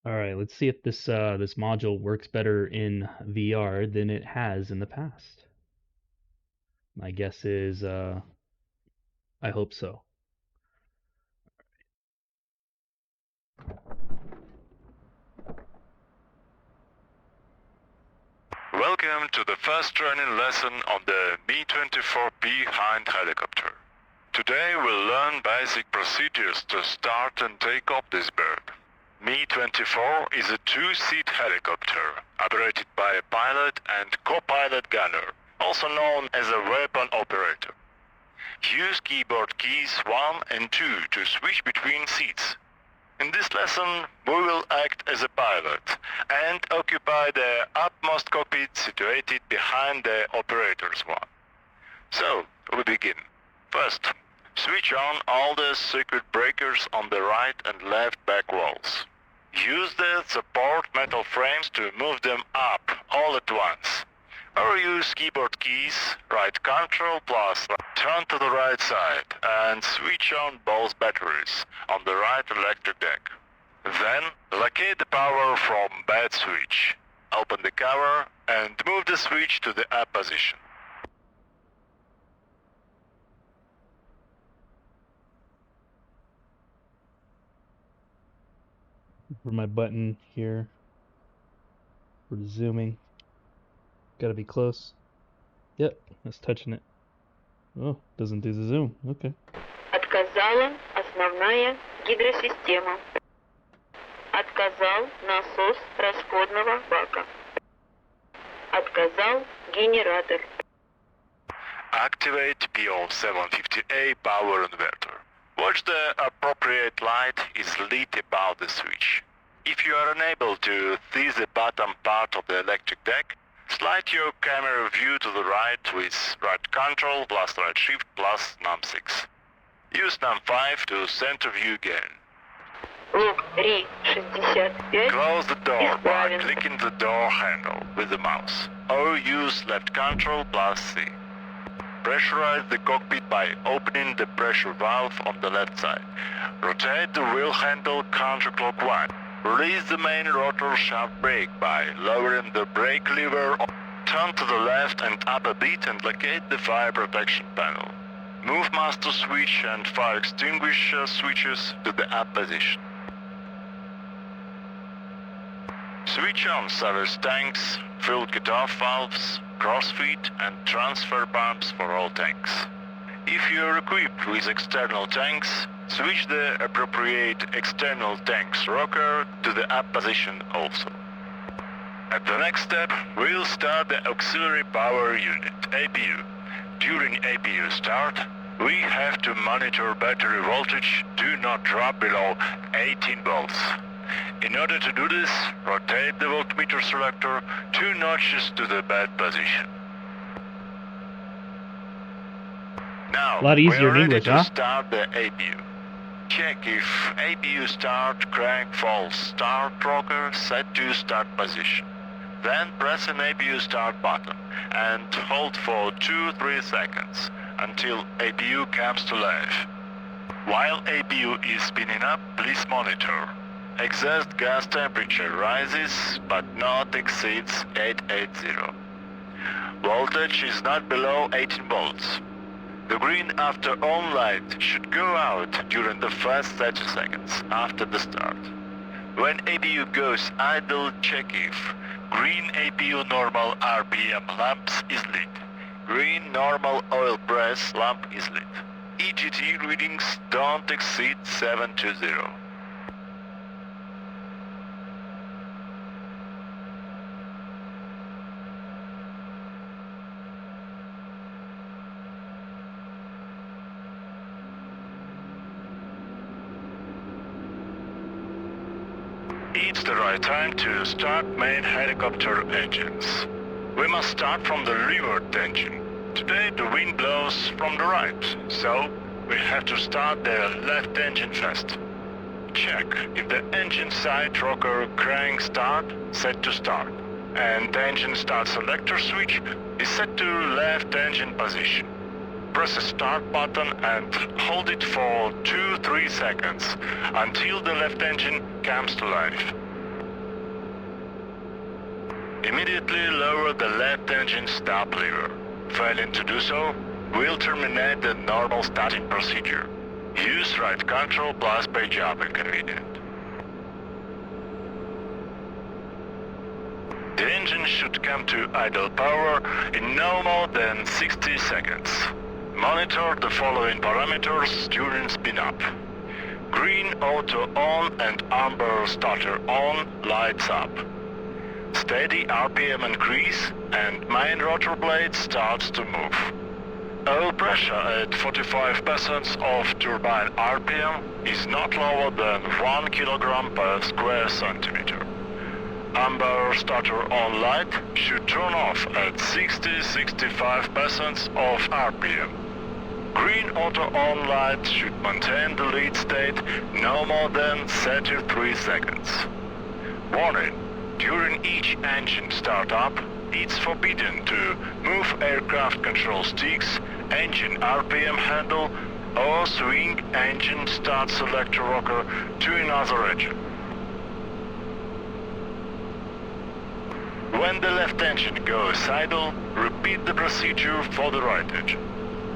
Alright, let's see if this this module works better in VR than it has in the past. My guess is I hope so. Welcome to the first training lesson on the Mi-24P Hind helicopter. Today we'll learn basic procedures to start and take off this bird. Mi-24 is a two-seat helicopter operated by a pilot and co-pilot gunner, also known as a weapon operator. Use keyboard keys 1 and 2 to switch between seats. In this lesson, we will act as a pilot and occupy the upmost cockpit situated behind the operator's one. So, we begin. First, switch on all the circuit breakers on the right and left back walls. Use the support metal frames to move them up all at once. Or use keyboard keys, right Ctrl plus turn to the right side and switch on both batteries on the right electric deck. Then locate the power from bed switch. Open the cover and move the switch to the up position. For my button here for zooming. Gotta be close. Yep, that's touching it. Oh, doesn't do the zoom. Okay. Отказала основная гидросистема. Отказал насос расходного бака. Отказал генератор. Activate PO750A power inverter. Watch the appropriate light is lit above the switch. If you are unable to see the bottom part of the electric deck, slide your camera view to the right with right Ctrl plus right Shift plus Num6. Use Num5 to center view again. Лог Ри 65. Close the door by Исправен. clicking the door handle with the mouse, or use left Ctrl plus C. Pressurize the cockpit by opening the pressure valve on the left side. Rotate the wheel handle counterclockwise. Release the main rotor shaft brake by lowering the brake lever. Turn to the left and up a bit and locate the fire protection panel. Move master switch and fire extinguisher switches to the up position. Switch on service tanks, fuel cut-off valves, crossfeed and transfer pumps for all tanks. If you are equipped with external tanks, switch the appropriate external tank's rocker to the up position also. At the next step, we'll start the auxiliary power unit, APU. During APU start, we have to monitor battery voltage do not drop below 18 volts. In order to do this, rotate the voltmeter selector 2 notches to the bed position. Now, A lot easier we're in ready English, to huh? start the APU. Check if APU start crank false start rocker set to start position. Then press an APU start button and hold for 2-3 seconds until APU comes to life. While APU is spinning up, please monitor. Exhaust gas temperature rises but not exceeds 880. Voltage is not below 18 volts. The green after on light should go out during the first 30 seconds after the start. When APU goes idle, check if green APU normal RPM lamps is lit. Green normal oil press lamp is lit. EGT readings don't exceed 720. It's the right time to start main helicopter engines. We must start from the leeward engine. Today the wind blows from the right, so we have to start the left engine first. Check if the engine side rocker crank start set to start, and the engine start selector switch is set to left engine position. Press the start button and hold it for 2-3 seconds until the left engine comes to life. Immediately lower the left engine stop lever. Failing to do so, will terminate the normal starting procedure. Use right control plus page up if convenient. The engine should come to idle power in no more than 60 seconds. Monitor the following parameters during spin-up. Green auto on and amber starter on lights up. Steady RPM increase and main rotor blade starts to move. Oil pressure at 45% of turbine RPM is not lower than 1 kg per square centimeter. Amber starter on light should turn off at 60-65% of RPM. Green auto on light should maintain the lead state no more than 33 seconds. Warning: during each engine startup, it's forbidden to move aircraft control sticks, engine RPM handle, or swing engine start selector rocker to another engine. When the left engine goes idle, repeat the procedure for the right engine.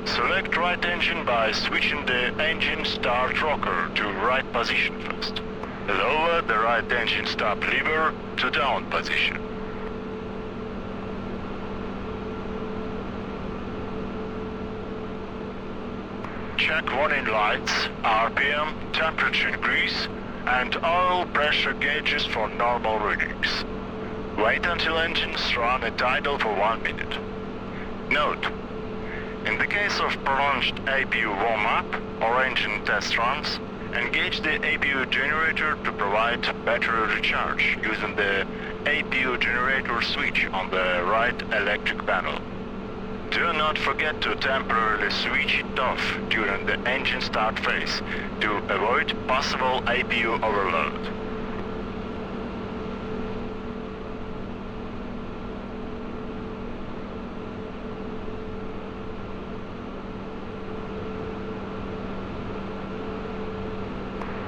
Select right engine by switching the engine start rocker to right position first. Lower the right engine stop lever to down position. Check warning lights, RPM, temperature increase, and oil pressure gauges for normal readings. Wait until engines run at idle for 1 minute. Note: in the case of prolonged APU warm-up or engine test runs, engage the APU generator to provide battery recharge using the APU generator switch on the right electric panel. Do not forget to temporarily switch it off during the engine start phase to avoid possible APU overload.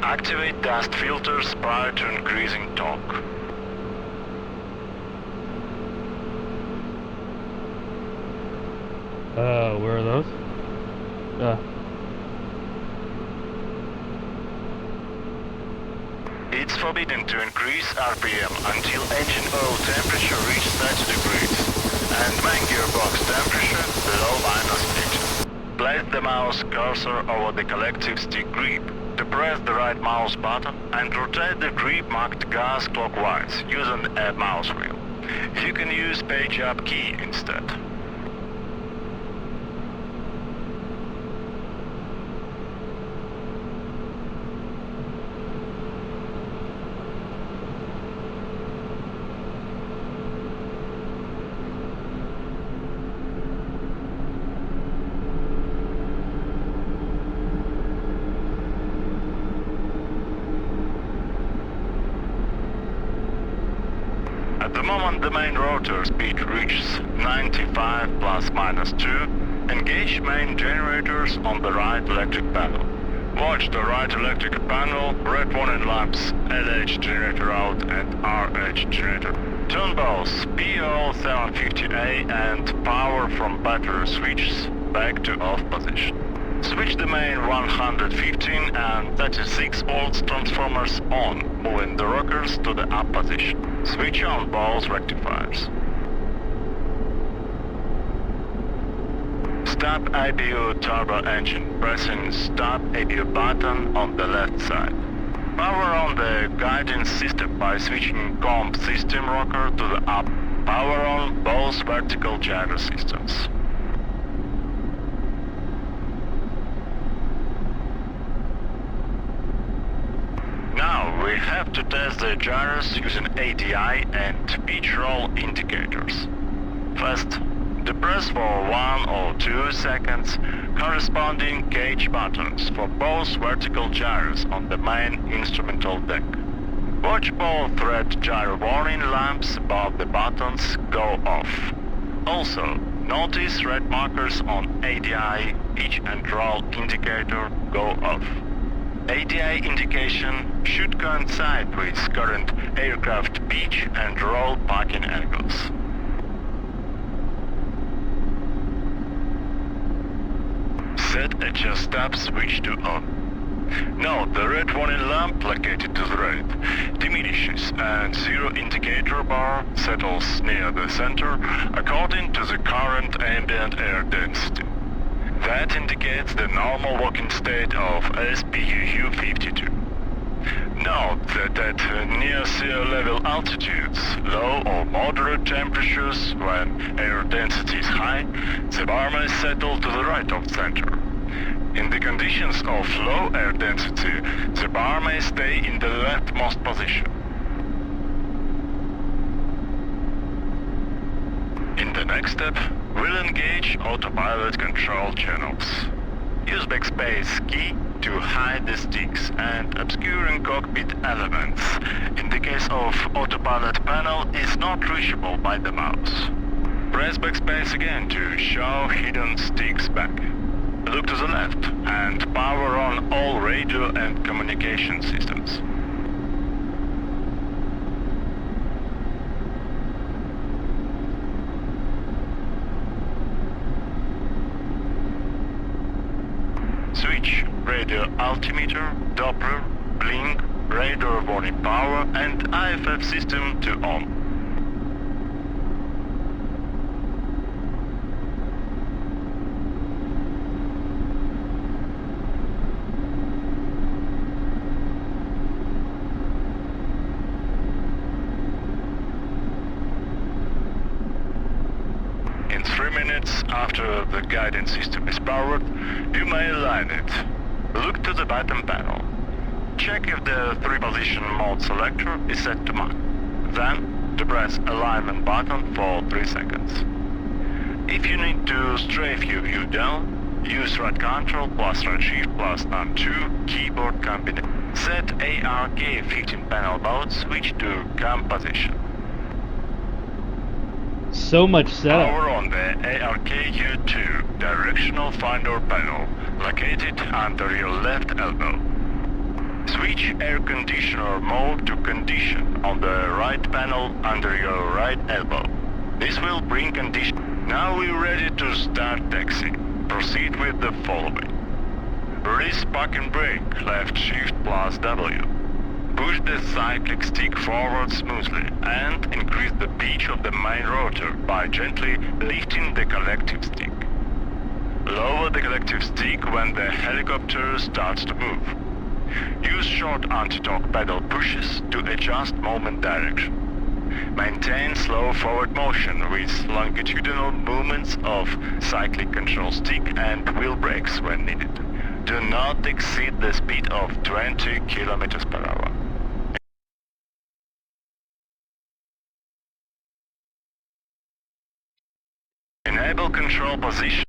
Activate dust filters prior to increasing torque. Where are those? It's forbidden to increase RPM until engine oil temperature reaches 30 degrees and main gearbox temperature below -8. Place the mouse cursor over the collective stick grip to press the right mouse button and rotate the grip marked gas clockwise using a mouse wheel. You can use page up key instead. At the moment the main rotor speed reaches 95 ±2, engage main generators on the right electric panel. Watch the right electric panel, red warning lamps, LH generator out and RH generator. Turn both PO750A and power from battery switches back to off position. Switch the main 115 and 36 volts transformers on, moving the rockers to the up position. Switch on both rectifiers. Stop APU turbo engine, pressing Stop APU button on the left side. Power on the guidance system by switching comp system rocker to the up. Power on both vertical gyro systems. Now we have to test the gyros using ADI and pitch roll indicators. First, depress for 1 or 2 seconds corresponding gauge buttons for both vertical gyros on the main instrumental deck. Watch both red gyro warning lamps above the buttons go off. Also, notice red markers on ADI pitch and roll indicator go off. ADI indication should coincide with current aircraft pitch and roll parking angles. Set adjust tab switch to on. Note the red warning lamp located to the right diminishes and zero indicator bar settles near the center according to the current ambient air density. That indicates the normal working state of SPUU 52. Note that at near sea level altitudes, low or moderate temperatures, when air density is high, the bar may settle to the right of center. In the conditions of low air density, the bar may stay in the leftmost position. In the next step, we'll engage autopilot control channels. Use backspace key to hide the sticks and obscuring cockpit elements. In the case of autopilot panel is not reachable by the mouse. Press backspace again to show hidden sticks back. Look to the left and power on all radio and communication systems. Switch radio altimeter, Doppler, blink, radar warning power and IFF system to on. In 3 minutes after the guidance system is powered, you may align it. Look to the bottom panel. Check if the 3-position mode selector is set to mark. Then, press alignment button for 3 seconds. If you need to strafe your view down, use right control plus right shift plus N2 keyboard combination. Set ARK 15 panel mode switch to composition. So much setup. Power on the ARK U2 directional finder panel located under your left elbow. Switch air conditioner mode to condition on the right panel under your right elbow. This will bring condition. Now we're ready to start taxi. Proceed with the following. Release parking brake, left shift plus W. Push the cyclic stick forward smoothly and increase the pitch of the main rotor by gently lifting the collective stick. Lower the collective stick when the helicopter starts to move. Use short anti-torque pedal pushes to adjust moment direction. Maintain slow forward motion with longitudinal movements of cyclic control stick and wheel brakes when needed. Do not exceed the speed of 20 km per hour. Enable control position.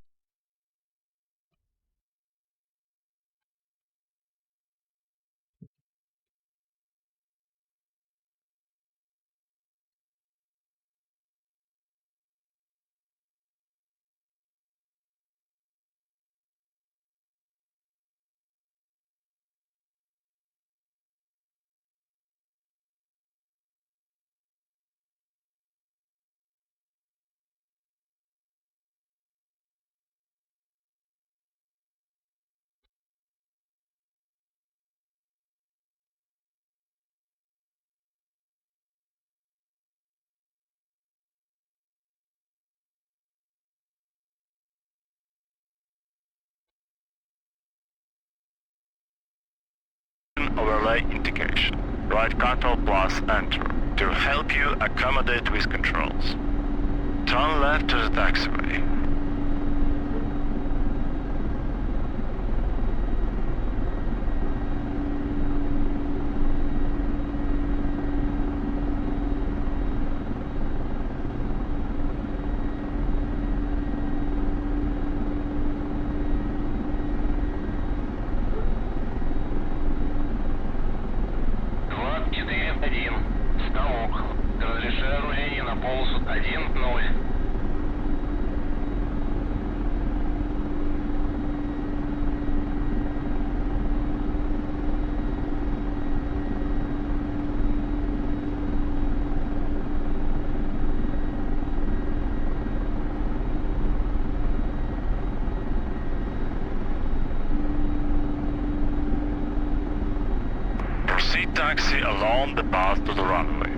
Overlay indication. Right control plus enter to help you accommodate with controls. Turn left to the taxiway. taxi along the path to the runway.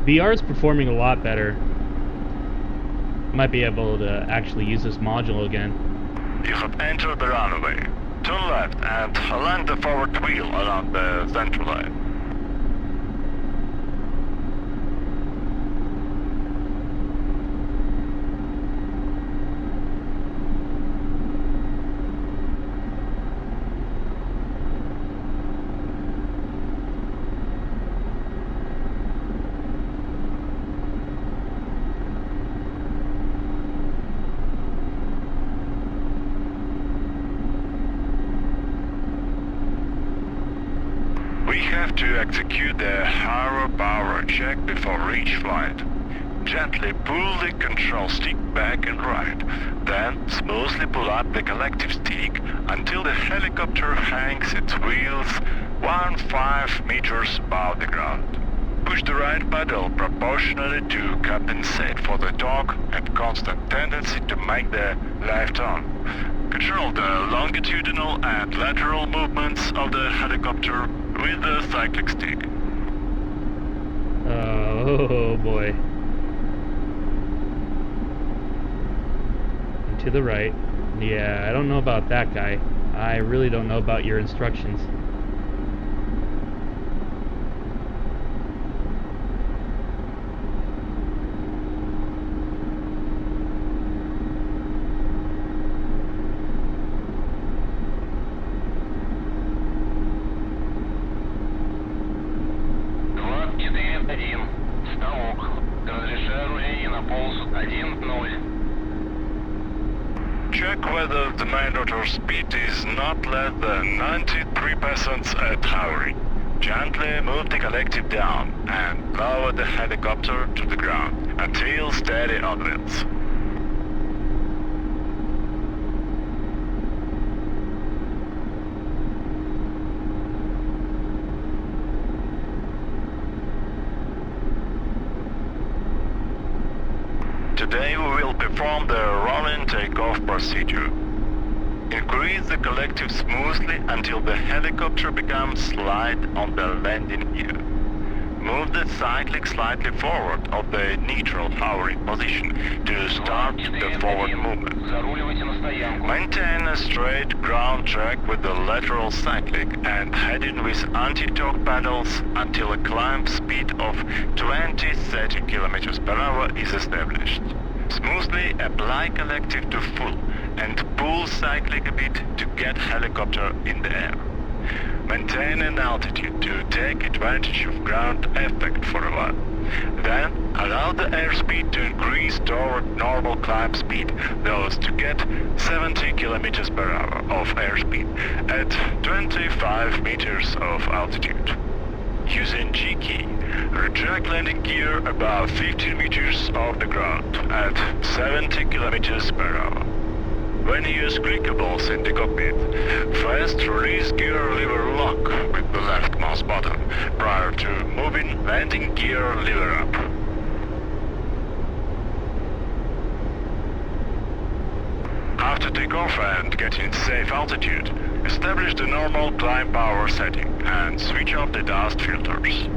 VR is performing a lot better. Might be able to actually use this module again. You have entered the runway. Turn left and align the forward wheel along the center line. We have to execute the higher power check before each flight. Gently pull the control stick back and right, then smoothly pull up the collective stick until the helicopter hangs its wheels 1.5 meters above the ground. Push the right pedal proportionally to compensate for the torque and constant tendency to make the left turn. Control the longitudinal and lateral movements of the helicopter with the cyclic stick. Oh boy. And to the right. Yeah, I don't know about that guy. I really don't know about your instructions. Check whether the main rotor speed is not less than 93% at hovering. Gently move the collective down and lower the helicopter to the ground until steady on wheels. Today we will perform the rolling takeoff procedure. Increase the collective smoothly until the helicopter becomes light on the landing gear. Move the cyclic slightly forward of the neutral hovering position to start the forward movement. Maintain a straight ground track with the lateral cyclic and heading with anti-torque pedals until a climb speed of 20-30 km per hour is established. Smoothly apply collective to full and pull cyclic a bit to get helicopter in the air. Maintain an altitude to take advantage of ground effect for a while. Then allow the airspeed to increase toward normal climb speed, thus to get 70 km per hour of airspeed at 25 meters of altitude. Using G key, reject landing gear above 15 meters off the ground at 70 km per hour. When you use clickables in the cockpit, fast release gear lever lock with the left mouse button prior to moving landing gear lever up. After takeoff and getting safe altitude, establish the normal climb power setting and switch off the dust filters.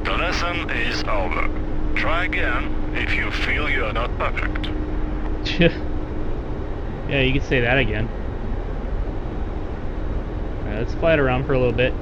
The lesson is over. Try again if you feel you are not perfect. Yeah, you could say that again. Alright, let's fly it around for a little bit.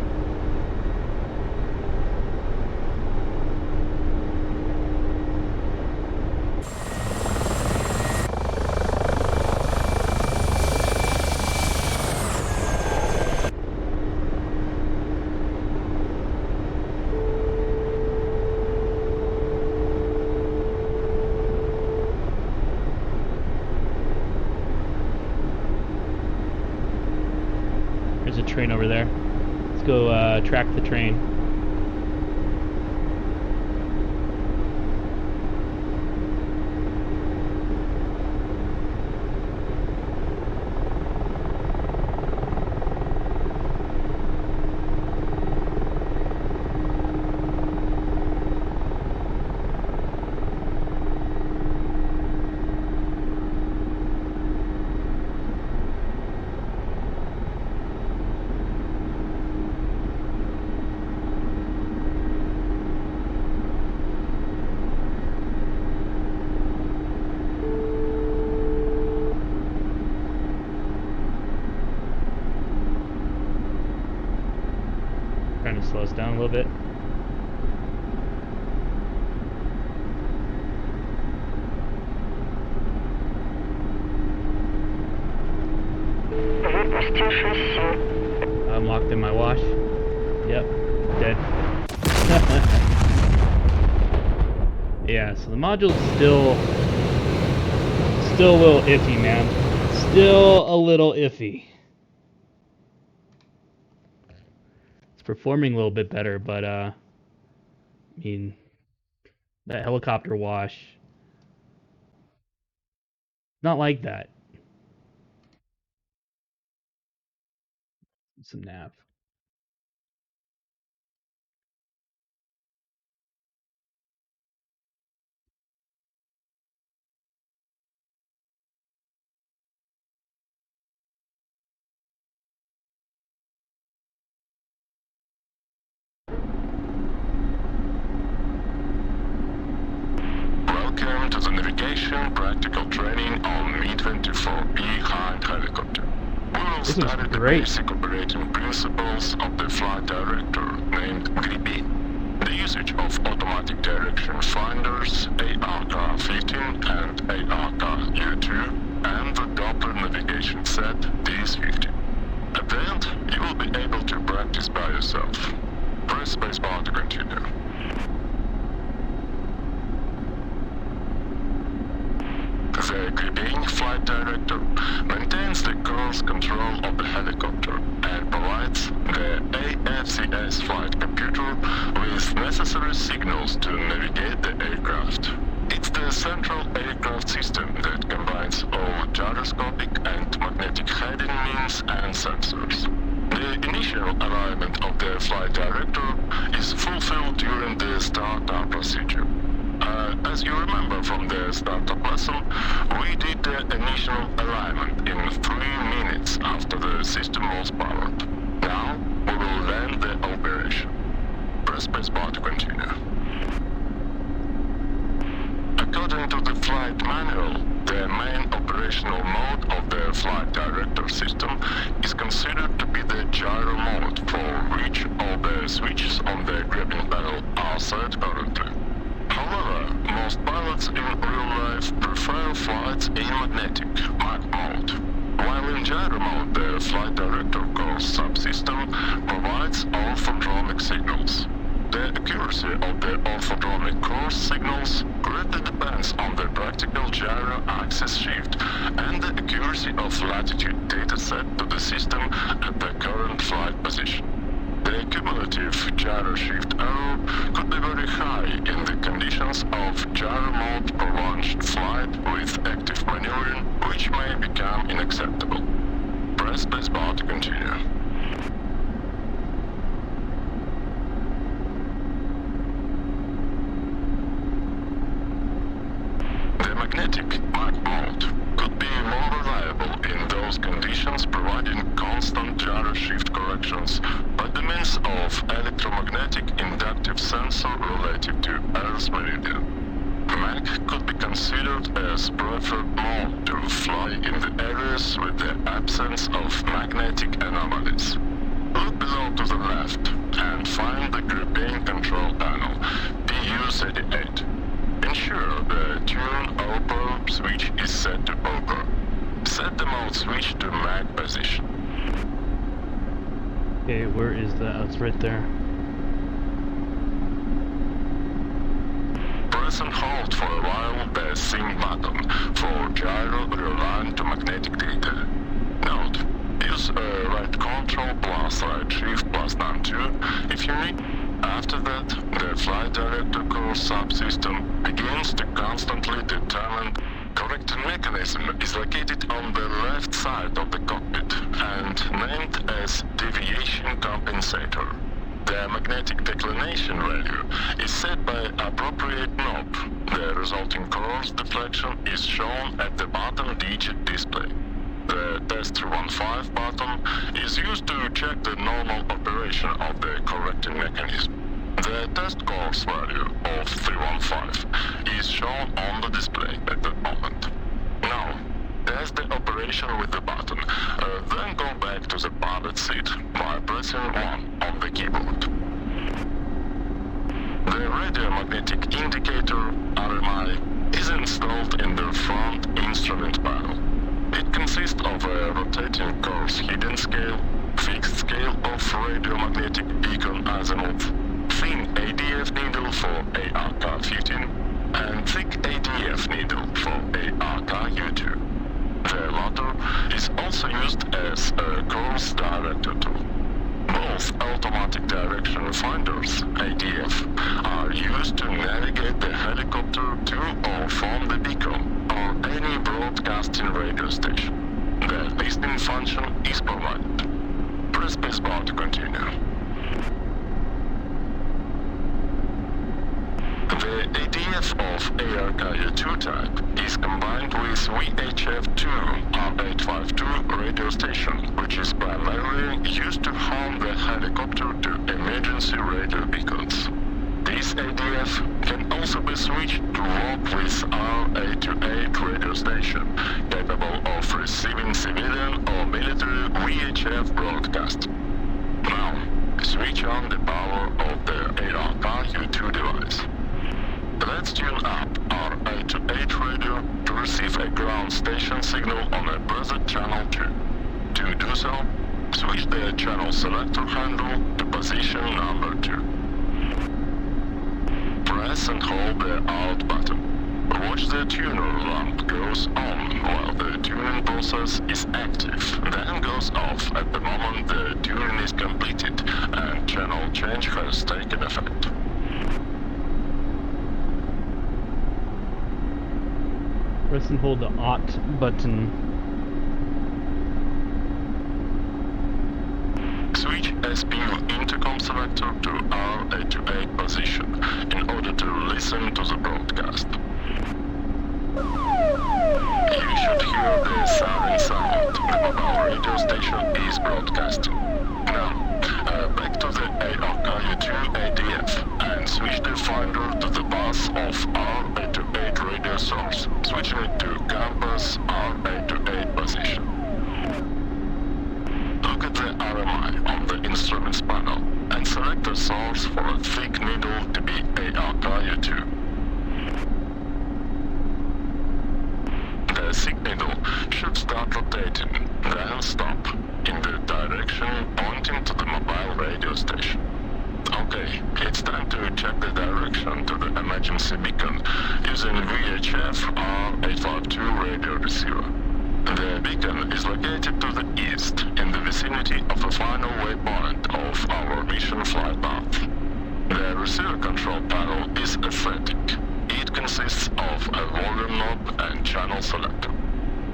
train over there. Let's go track the train. Trying to slow us down a little bit. I'm locked in my wash. Yep, dead. Yeah, so the module's still a little iffy, man. Still a little iffy. It's performing a little bit better, but I mean, that helicopter wash, not like that. Some nav. Welcome to the navigation practical training on Mi-24P Hind helicopter. We will study the basic operating principles of the flight director named kb+m, the usage of automatic direction finders EVGA 15 and EVGA U2, and the Doppler navigation set DS50. At the end, you will be able to practice by yourself. Press spacebar to continue. The kb+m flight director maintains the course control of the helicopter and provides the AFCS flight computer with necessary signals to navigate the aircraft. It's the central aircraft system that combines all gyroscopic and magnetic heading means and sensors. The initial alignment of the flight director is fulfilled during the startup procedure. As you remember from the startup lesson, we did the initial alignment in 3 minutes after the system was powered. Now, we will land the operation. Press spacebar to continue. According to the flight manual, the main operational mode of the flight director system is considered to be the gyro mode, for which all the switches on the grabbing panel are set currently. However, most pilots in real life prefer flights in magnetic mag mode. While in gyro mode, the flight director course subsystem provides orthodromic signals. The accuracy of the orthodromic course signals greatly depends on the practical gyro axis shift and the accuracy of latitude data set to the system at the current flight position. The cumulative gyro shift error could be very high in the conditions of gyro mode prolonged flight with active maneuvering, which may become unacceptable. Press spacebar to continue. The magnetic mag mode could be more reliable in those conditions, providing constant gyro shift corrections by the means of electromagnetic inductive sensor relative to Earth's meridian. Mag could be considered as preferred mode to fly in the areas with the absence of magnetic anomalies. Look below to the left and find the grouping control panel, PU38. Ensure the tune OPER switch is set to OPER. Set the mode switch to mag position. Okay, where is that? Oh, it's right there. Press and hold for a while the sync button for gyro realigned to magnetic data. Note, use use right control plus right shift plus num 2 if you need. After that, the flight director course subsystem begins to constantly determine. Correcting mechanism is located on the left side of the cockpit and named as Deviation Compensator. The magnetic declination value is set by appropriate knob. The resulting course deflection is shown at the bottom digit display. The test 315 button is used to check the normal operation of the correcting mechanism. The test course value of 315 is shown on the display at the moment. Now, test the operation with the button, then go back to the pilot seat by pressing 1 on the keyboard. The radiomagnetic indicator, RMI, is installed in the front instrument panel. It consists of a rotating course hidden scale, fixed scale of radiomagnetic beacon azimuth, thin ADF needle for ARK-15, and thick ADF needle for ARK-U2. The latter is also used as a course director tool. Both automatic direction finders, ADF, are used to navigate the helicopter to or from the beacon or any broadcasting radio station. The listening function is provided. Press spacebar to continue. The ADF of ARK-U2 type is combined with VHF-2 R852 radio station, which is primarily used to home the helicopter to emergency radio beacons. This ADF can also be switched to work with R828 radio station, capable of receiving civilian or military VHF broadcast. Now, switch on the power of the ARK-U2 device. Let's tune up our R828 radio to receive a ground station signal on a present channel 2. To do so, switch the channel selector handle to position number 2. Press and hold the out button. Watch the tuner lamp goes on while the tuning process is active, then goes off at the moment the tuning is completed and channel change has taken effect. Press and hold the AUT button. Switch SPU intercom selector to R828 position in order to listen to the broadcast. You should hear the siren sound. The mobile radio station is broadcasting. Now, back to the ARK-U2 ADF and switch the finder to the bus of R828 radio source, switching it to campus R828 position. Look at the RMI on the instruments panel and select the source for a thick needle to be ARK-U2. The thick needle should start rotating, then stop, in the direction pointing to the mobile radio station. Okay, it's time to check the direction to the emergency beacon using VHF R852 radio receiver. The beacon is located to the east, in the vicinity of the final waypoint of our mission flight path. The receiver control panel is aesthetic. It consists of a volume knob and channel selector.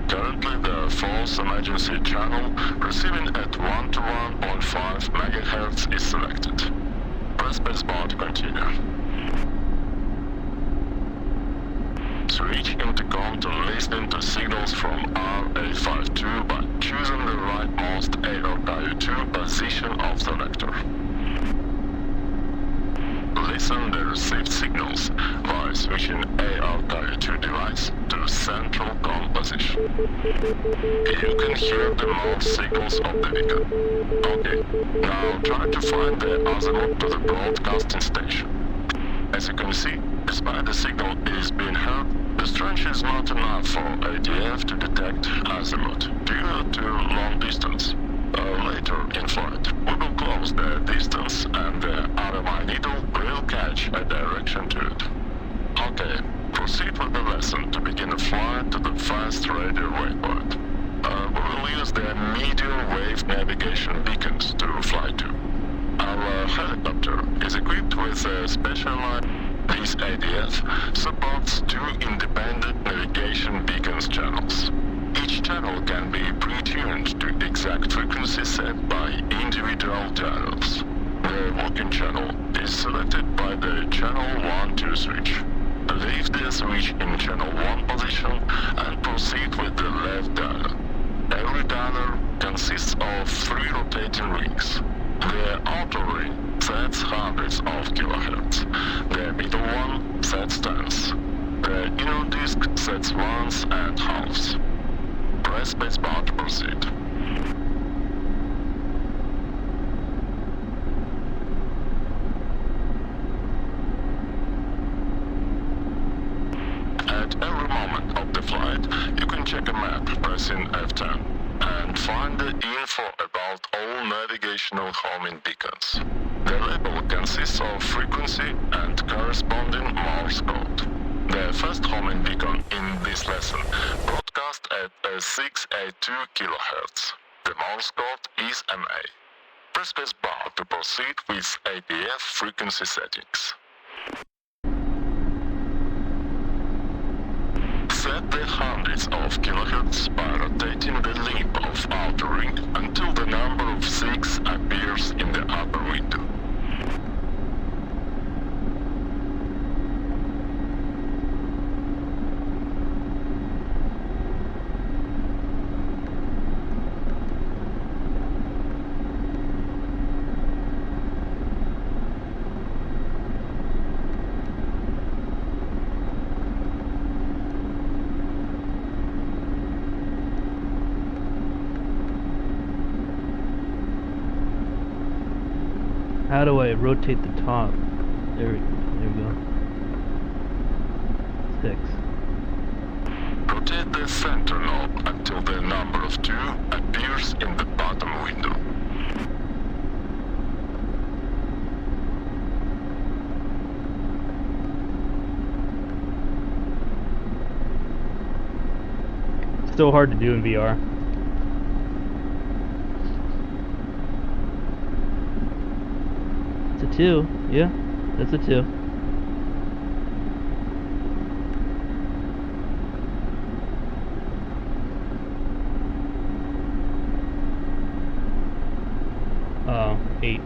Currently the false emergency channel receiving at 1 to 1.5 MHz is selected. Press spacebar to continue. Switch intercom to listening to signals from R852 by choosing the rightmost ARK-U2 position of selector. Listen the received signals by switching ARK-U2 device to central com position. You can hear the most signals of the beacon. Okay, now try to find the azimuth to the broadcasting station. As you can see, despite the signal is being heard, the strength is not enough for ADF to detect azimuth due to long distance. Later in flight, we will close the distance and the RMI needle will catch a direction to it. Okay, proceed with the lesson to begin a flight to the fast radio waypoint. we'll use the medium wave navigation beacons to fly to. Our helicopter is equipped with a specialized. This ADF supports two independent navigation beacons channels. Each channel can be pre-tuned to exact frequency set by individual channels. The working channel is selected by the channel 1-2 switch. Leave the switch in channel 1 position and proceed with the left dialer. Every dialer consists of 3 rotating rings. The outer ring sets hundreds of kilohertz. The middle one sets tens. The inner disk sets ones and halves. Press spacebar to proceed. At every moment of the flight, you can check a map pressing F10 and find the info about all navigational homing beacons. The label consists of frequency and corresponding Morse code. The first homing beacon in this lesson broadcast at 682 kHz. The Morse code is MA. Press spacebar to proceed with ADF frequency settings. Set the hundreds of kilohertz by rotating the lip of outer ring until the number of 6 appears in the upper window. How do I rotate the top? There we go. 6. Rotate the center knob until the number of 2 appears in the bottom window. Still hard to do in VR. It's a 2. Yeah, that's a 2. Oh, 8.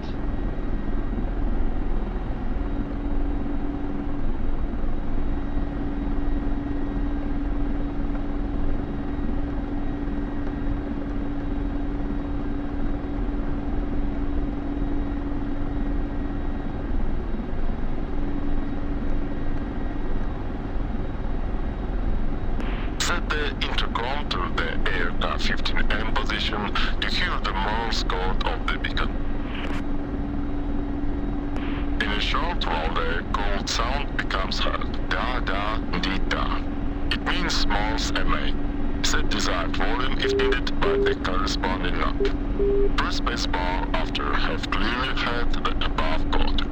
Set the intercom to the AirCar-15M position to hear the Morse code of the beacon. In a short while the code sound becomes heard, da-da-dee-da. It means Morse MA. Set desired volume if needed by the corresponding knob. Press spacebar after have clearly heard the above code.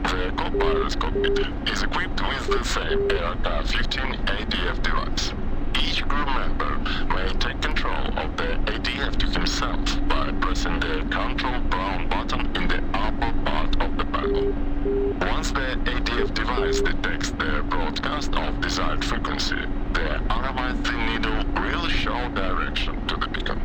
The co-pilot's cockpit is equipped with the same AirCar-15 ADF device. Each crew member may take control of the ADF to himself by pressing the control brown button in the upper part of the panel. Once the ADF device detects the broadcast of desired frequency, the RFID needle will show direction to the beacon.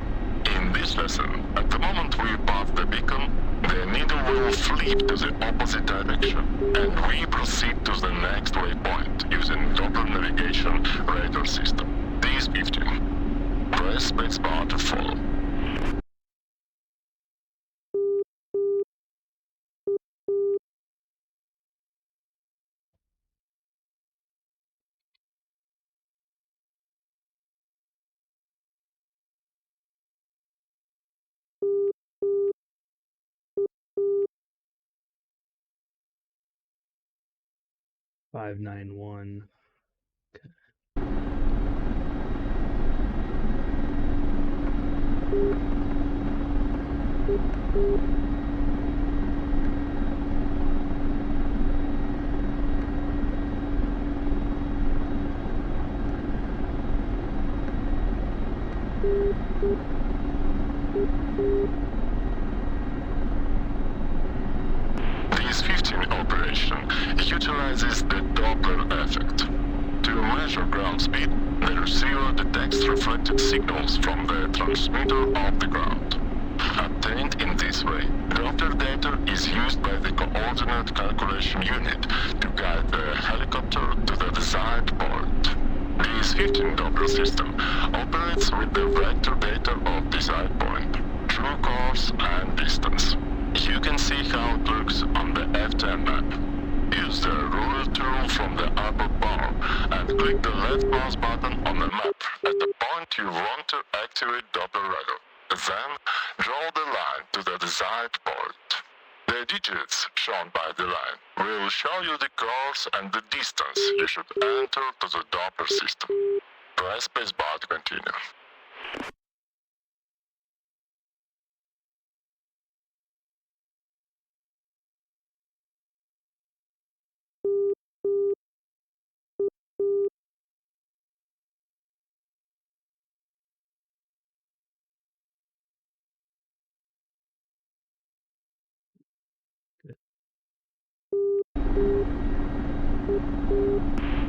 In this lesson, at the moment we pass the beacon, the needle will flip to the opposite direction, and we proceed to the next waypoint using Doppler navigation radar system. This 15. Press spacebar to follow. Five, 9, 1. calculation utilizes the Doppler effect. To measure ground speed, the receiver detects reflected signals from the transmitter of the ground. Obtained in this way, Doppler data is used by the coordinate calculation unit to guide the helicopter to the desired point. This 15 Doppler system operates with the vector data of desired point, true course and distance. You can see how it looks on the F10 map. Use the ruler tool from the upper bar and click the left mouse button on the map at the point you want to activate Doppler radar. Then, draw the line to the desired point. The digits shown by the line will show you the course and the distance you should enter to the Doppler system. Press spacebar to continue.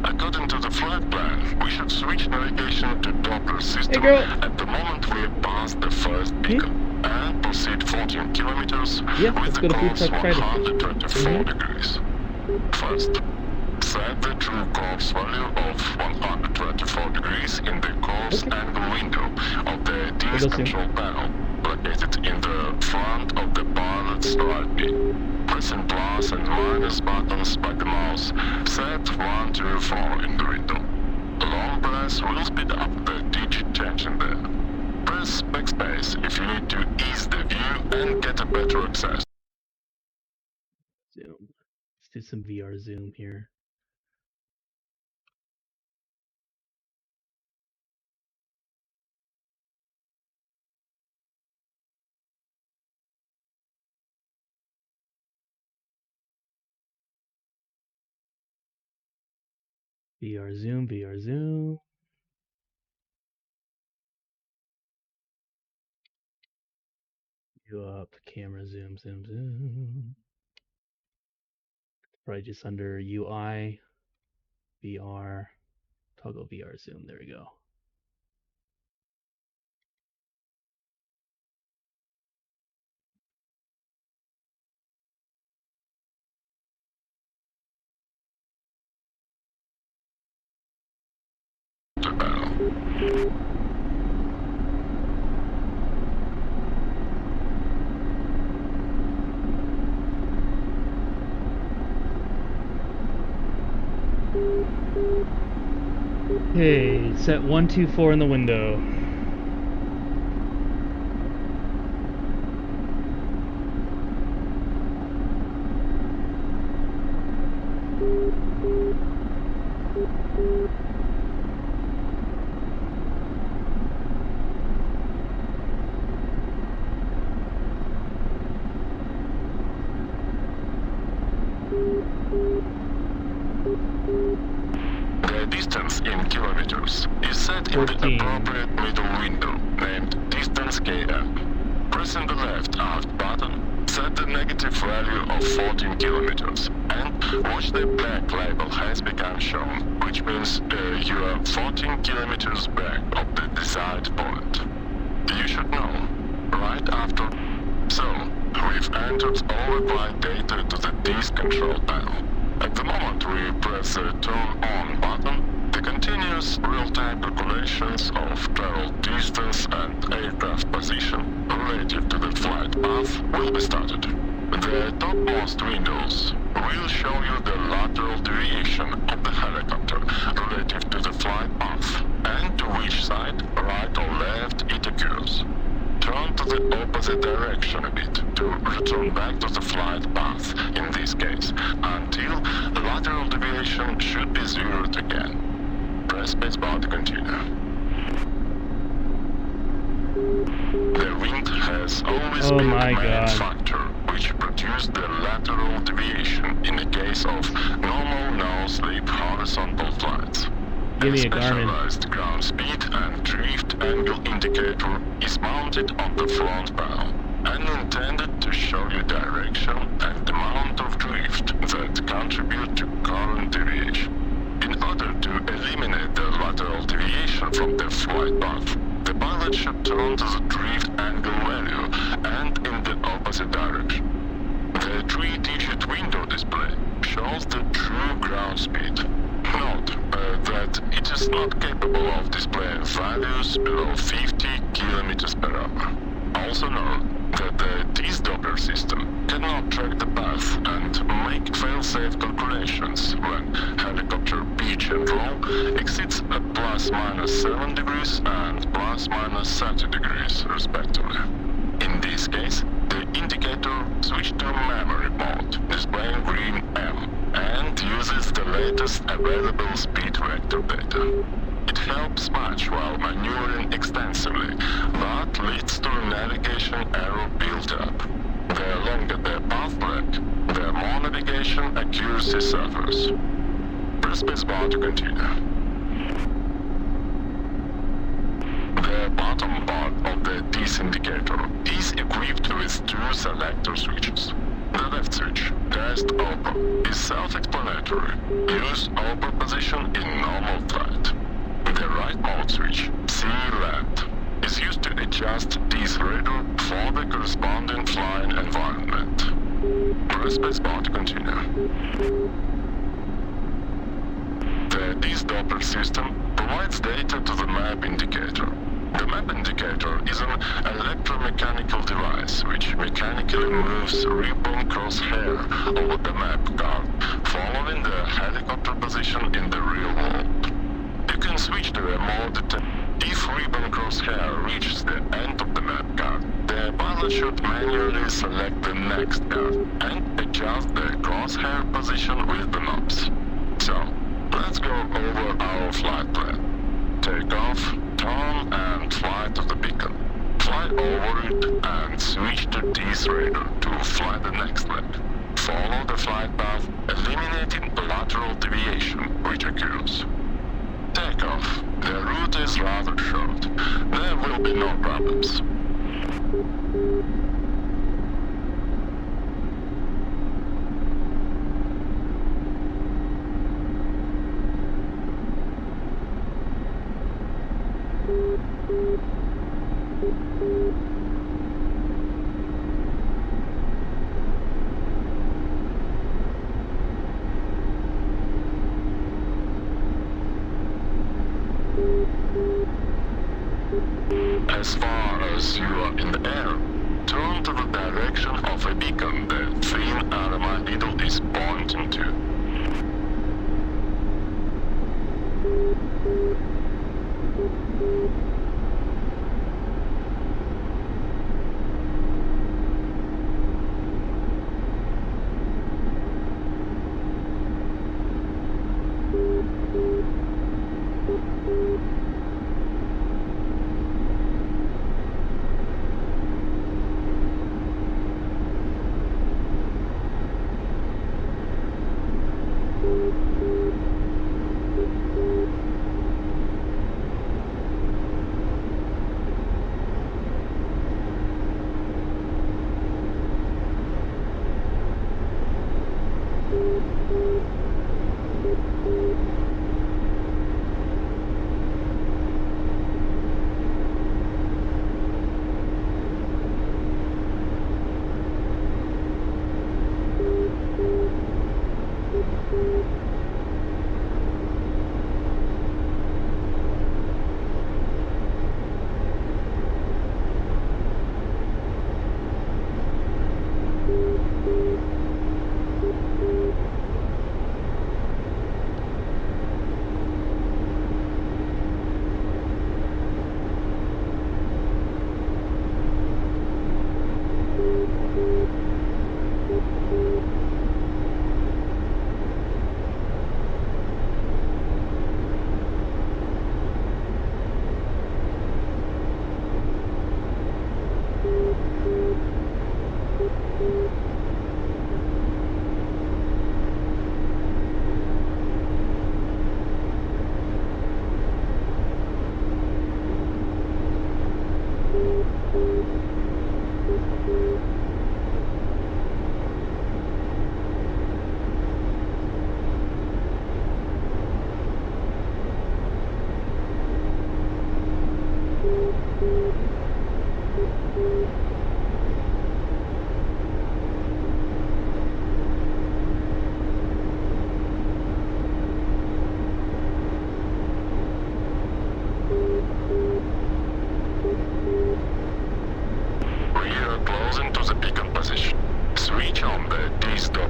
According to the flight plan, we should switch navigation to Doppler system at the moment we pass the first beacon and proceed 14 kilometers with the course 124 degrees. First, set the true course value of 124 degrees in the course angle window of the DIS control panel, located in the front of the pilot's right knee. Pressing plus and minus buttons by the mouse, set 1 to 4 in the window. Long press will speed up the digit change in there. Press backspace if you need to ease the view and get a better access. Zoom. Let's do some VR zoom here. VR zoom, VR zoom. View up, camera zoom, zoom, zoom. Probably just under UI, VR, toggle VR zoom. There we go. Okay, set 124 in the window. The distance in kilometers is set in the appropriate middle window named distance km. Pressing the left aft button, set the negative value of 14 kilometers and watch the black label has become shown, which means you are 14 kilometers back of the desired point. You should know, right after. So, we've entered all applied data to the DIS control panel. At the moment we press the turn on button, the continuous real-time calculations of travel distance and aircraft position relative to the flight path will be started. The topmost windows will show you the lateral deviation of the helicopter relative to the flight path and to which side, right or left, it occurs. Turn to the opposite direction a bit to return back to the flight path, in this case, until the lateral deviation should be zeroed again. Press spacebar to continue. The wind has always been the main factor which produced the lateral deviation in the case of normal no-slip horizontal flights. Give me a specialized ground speed and drift angle indicator is mounted on the front panel and intended to show you direction and amount of drift that can from the flight path. The pilot should turn to the drift angle value and in the opposite direction. The 3-digit window display shows the true ground speed. Note that it is not capable of displaying values below 50 km/h. Also note that the Doppler system cannot track the path and make fail-safe calculations when helicopter pitch and roll exceeds a ±7 degrees and ±30 degrees respectively. In this case, the indicator switched to memory mode, displaying green M, and uses the latest available speed vector data. It helps much while maneuvering extensively, but leads to navigation error build-up. The longer the path length, the more navigation accuracy suffers. Press spacebar to continue. The bottom part of the DIS indicator is equipped with two selector switches. The left switch, test upper, is self-explanatory. Use upper position in normal flight. The right mode switch, C-land, is used to adjust DIS radar for the corresponding flying environment. Press spacebar to continue. The DIS Doppler system provides data to the map indicator. The map indicator is an electromechanical device which mechanically moves ribbon crosshair over the map card, following the helicopter position in the real world. You can switch to a more detailed. If ribbon crosshair reaches the end of the map card, the pilot should manually select the next card and adjust the crosshair position with the knobs. So, let's go over our flight plan. Take off, turn and fly to the beacon. Fly over it and switch to DIS radar to fly the next leg. Follow the flight path, eliminating lateral deviation which occurs. Takeoff. The route is rather short. There will be no problems. As far as you are in the air, turn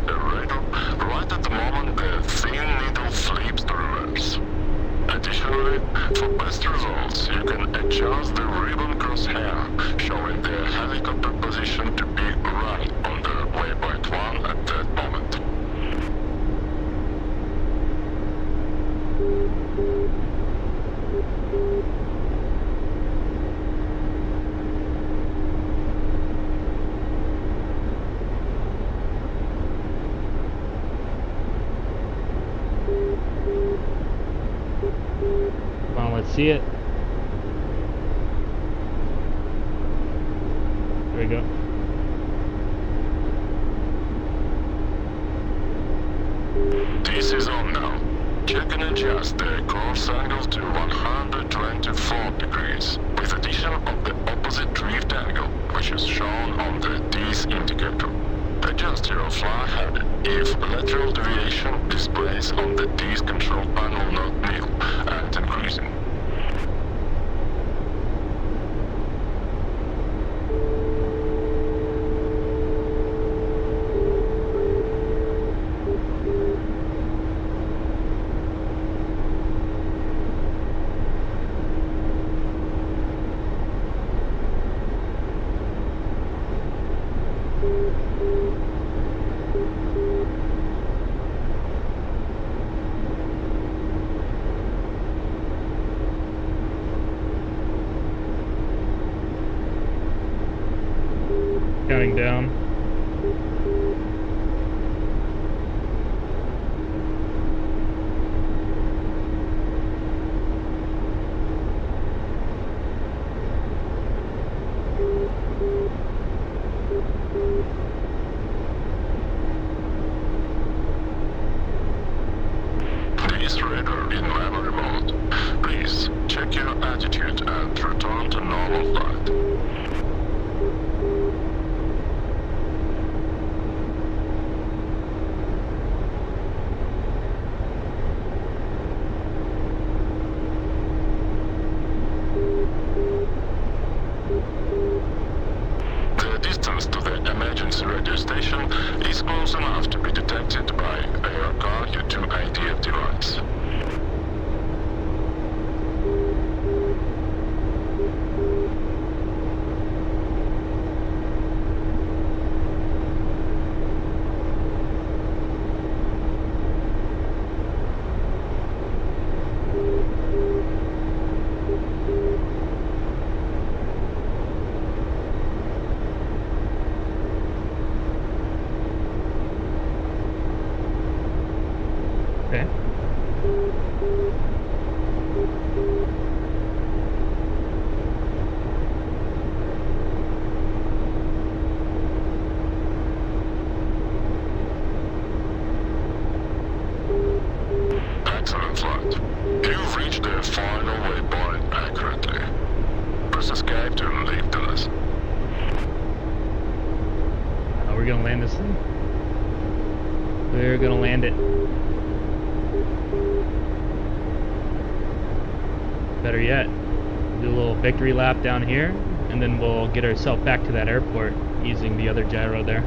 a radar, right at the moment the thin needle flips to reverse. Additionally, for best results, you can adjust the ribbon crosshair, showing the helicopter position to be right on the waypoint 1 at that moment. Come on, let's see it. There we go. This is on now. Check and adjust the course angle to 124 degrees, with addition of the opposite drift angle, which is shown on the DIS indicator. Adjust your fly head if lateral deviation displays on the DIS control panel not nil and increasing. Counting down. This radar in memory mode. Please check your attitude and return to normal flight. The distance to the emergency radio station is close enough to be detected by your car U2 IDF device. Okay. Excellent flight. You've reached the final waypoint accurately. Press escape to leave the lesson. We're gonna land this thing. We're gonna land it. Better yet, do a little victory lap down here, and then we'll get ourselves back to that airport using the other gyro there.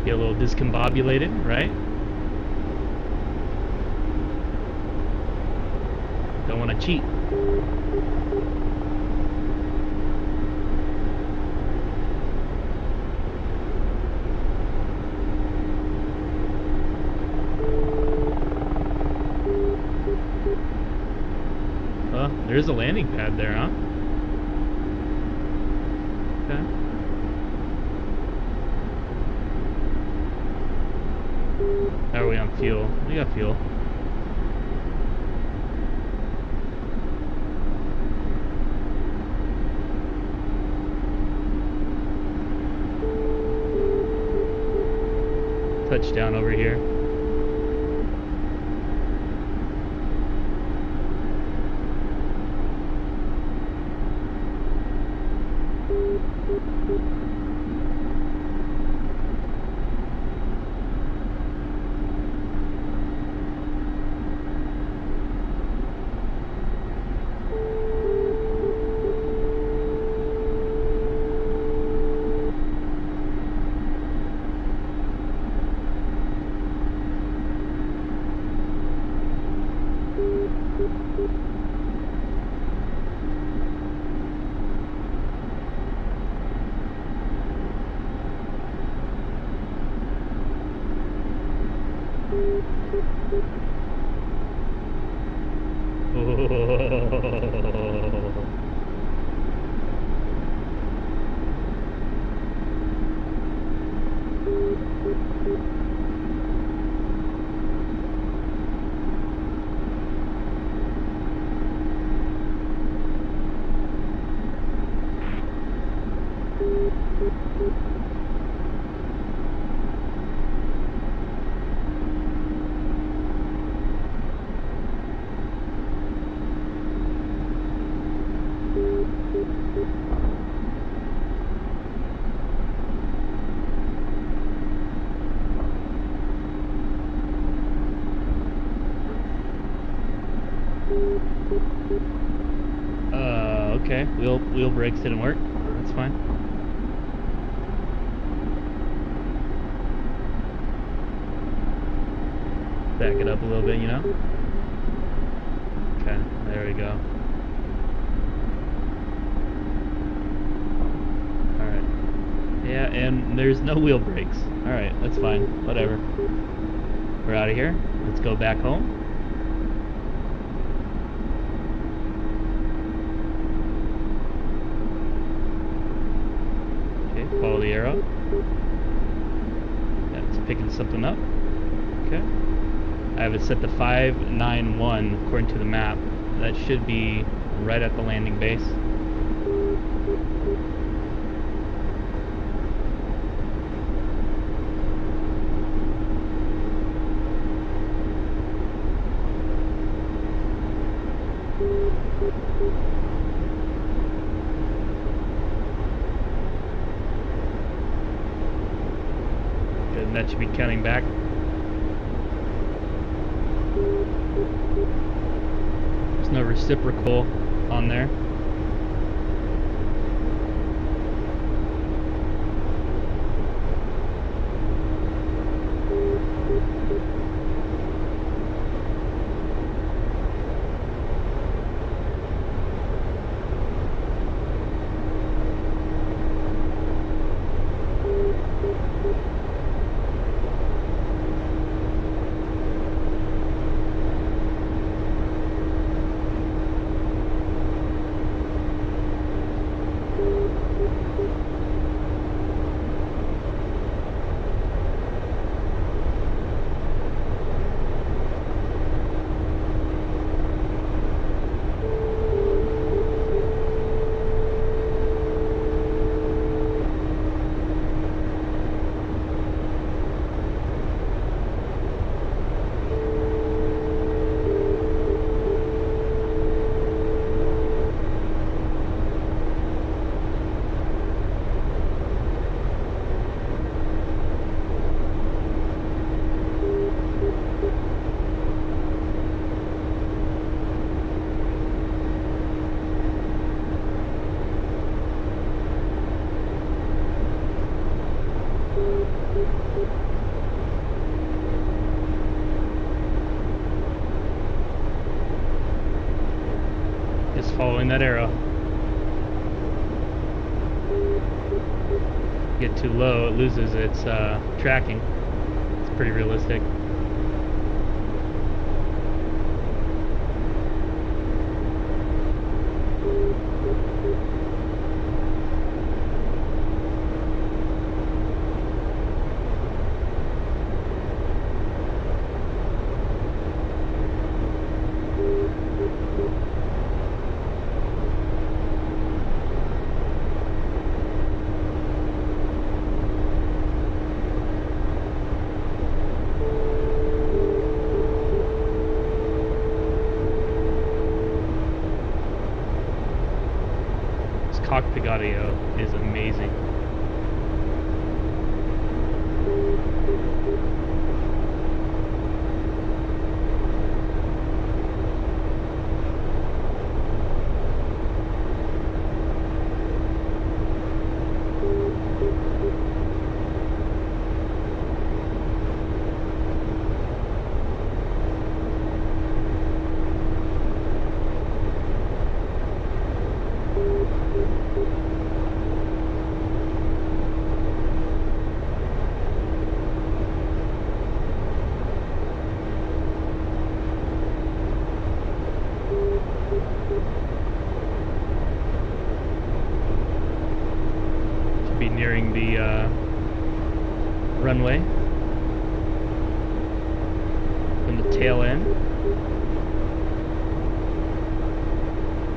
Get a little discombobulated, right? Don't want to cheat. Well, there's a landing pad there, huh? Okay. How are we on fuel? We got fuel. touchdown over here. Okay, wheel brakes didn't work. That's fine. Back it up a little bit, you know? Okay, there we go. Alright. Yeah, and there's no wheel brakes. Alright, that's fine. Whatever. We're out of here. Let's go back home. Follow the arrow. Yeah, it's picking something up. Okay. I have it set to 591 according to the map. That should be right at the landing base. That should be counting back. There's no reciprocal on there. Following that arrow. Get too low, it loses its tracking. It's pretty realistic. dialogue audio is amazing. Be nearing the runway from the tail end.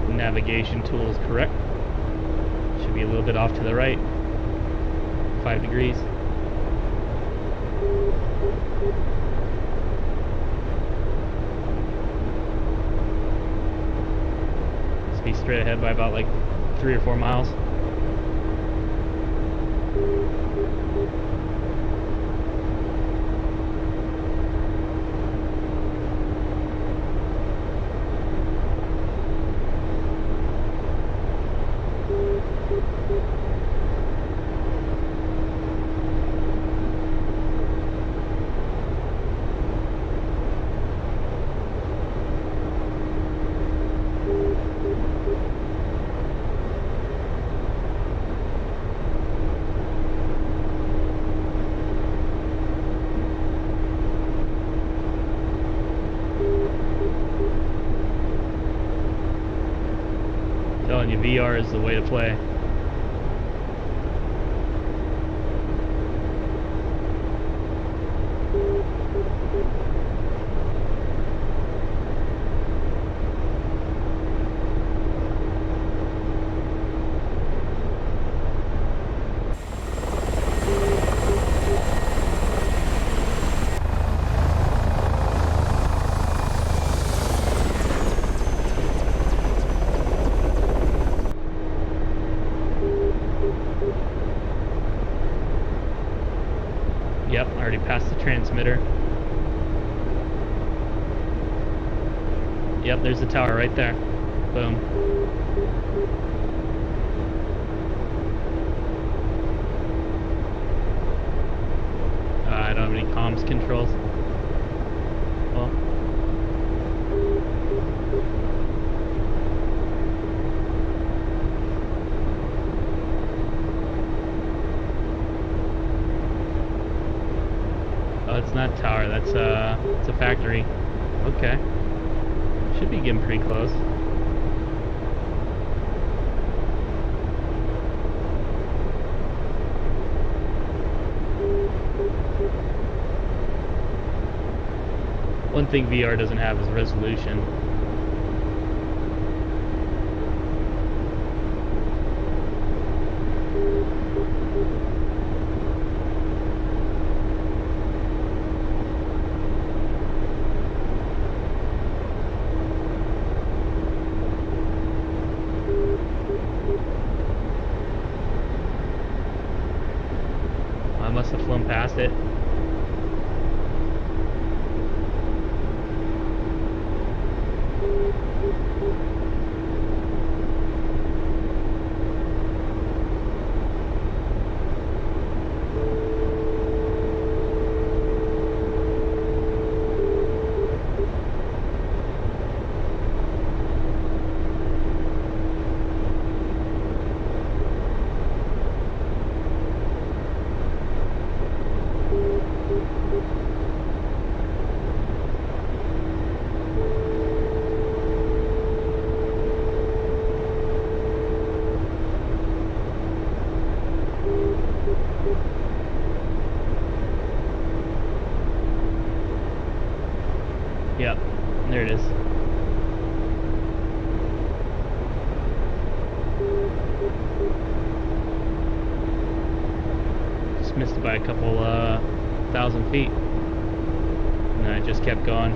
Navigation tool is correct. Should be a little bit off to the right. 5 degrees. Let's be straight ahead by about like 3 or 4 miles. Telling you, VR is the way to play. Yep, I already passed the transmitter. Yep, there's the tower right there. Boom. I don't have any comms controls. Well. Oh, it's not a tower, it's a factory. Okay. Should be getting pretty close. One thing VR doesn't have is resolution. I must have flown past it. Yep, there it is. Just missed it by a couple 1,000 feet. And I just kept going.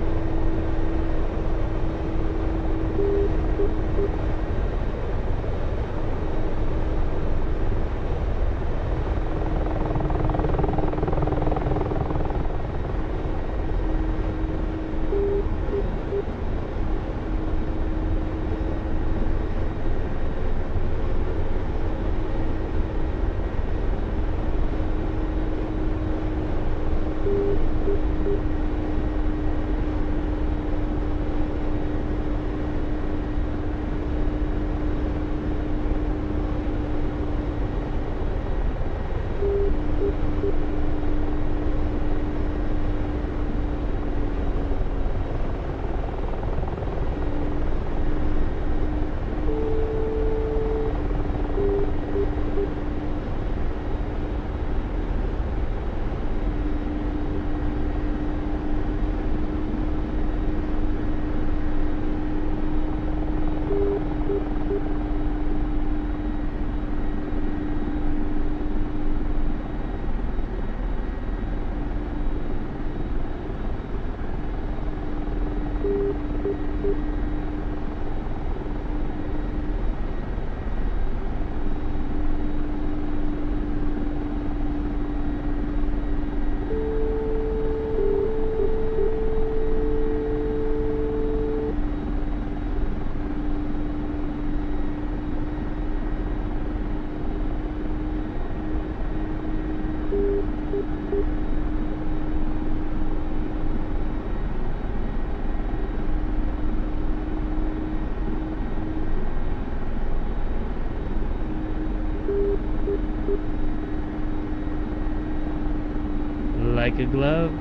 Like a glove.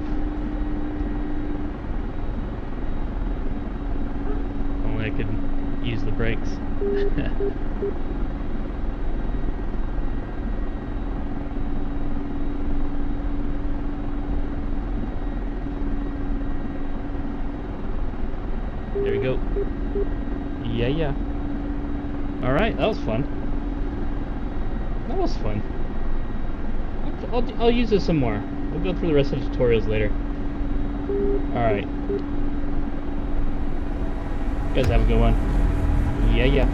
Only I could use the brakes. There we go. Yeah. Alright, that was fun. That was fun. I'll use this some more. We'll go through the rest of the tutorials later. Alright. You guys have a good one. Yeah.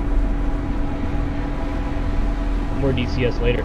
More DCS later.